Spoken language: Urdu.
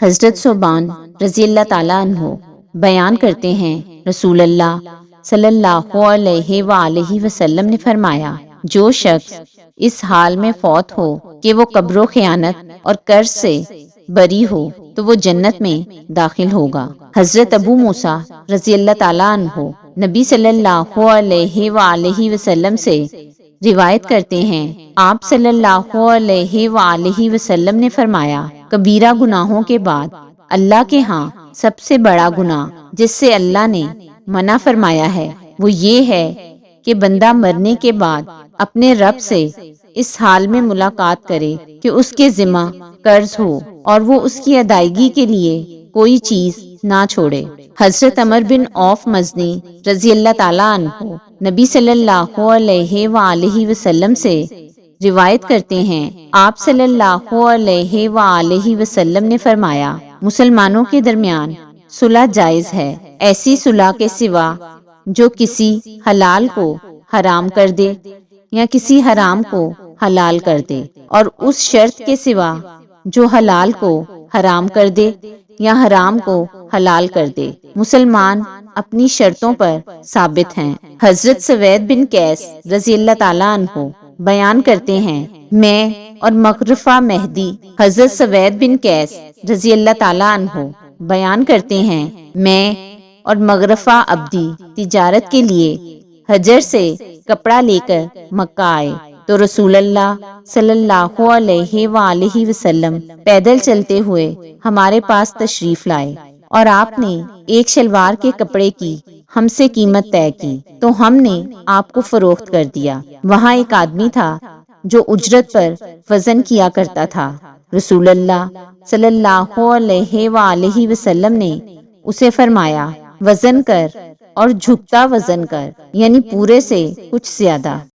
حضرت ثوبان رضی اللہ تعالیٰ عنہ بیان کرتے ہیں، رسول اللہ صلی اللہ علیہ وآلہ وسلم نے فرمایا، جو شخص اس حال میں فوت ہو کہ وہ قبر و خیانت اور قرض سے بری ہو تو وہ جنت میں داخل ہوگا۔ حضرت ابو موسیٰ رضی اللہ تعالیٰ عنہ نبی صلی اللہ علیہ وآلہ وسلم سے روایت کرتے ہیں، آپ صلی اللہ علیہ وآلہ وسلم نے فرمایا، کبیرہ گناہوں کے بعد اللہ کے ہاں سب سے بڑا گناہ جس سے اللہ نے منع فرمایا ہے وہ یہ ہے کہ بندہ مرنے کے بعد اپنے رب سے اس حال میں ملاقات کرے کہ اس کے ذمہ قرض ہو اور وہ اس کی ادائیگی کے لیے کوئی چیز نہ چھوڑے۔ حضرت عمر بن عوف مزنی رضی اللہ تعالیٰ عنہ نبی صلی اللہ علیہ وآلہ وسلم سے روایت کرتے ہیں، آپ صلی اللہ علیہ وآلہ وسلم نے فرمایا، مسلمانوں کے درمیان صلح جائز ہے، ایسی صلح کے سوا جو کسی حلال کو حرام کر دے یا کسی حرام کو حلال کر دے، اور اس شرط کے سوا جو حلال کو حرام کر دے یا حرام کو حلال کر دے۔ مسلمان اپنی شرطوں پر ثابت ہیں۔ حضرت سوید بن قیس رضی اللہ تعالیٰ عنہ بیان کرتے ہیں، میں اور مغرفہ مہدی۔ حضرت سوید بن قیس رضی اللہ تعالیٰ عنہ بیان کرتے ہیں، میں اور مغرفہ عبدی تجارت کے لیے حجر سے کپڑا لے کر مکہ آئے تو رسول اللہ صلی اللہ علیہ وآلہ وسلم پیدل چلتے ہوئے ہمارے پاس تشریف لائے اور آپ نے ایک شلوار کے کپڑے کی ہم سے قیمت طے کی تو ہم نے آپ کو فروخت کر دیا۔ وہاں ایک آدمی تھا جو اجرت پر وزن کیا کرتا تھا۔ رسول اللہ صلی اللہ علیہ وآلہ وسلم نے اسے فرمایا، وزن کر اور جھکتا وزن کر، یعنی پورے سے کچھ زیادہ۔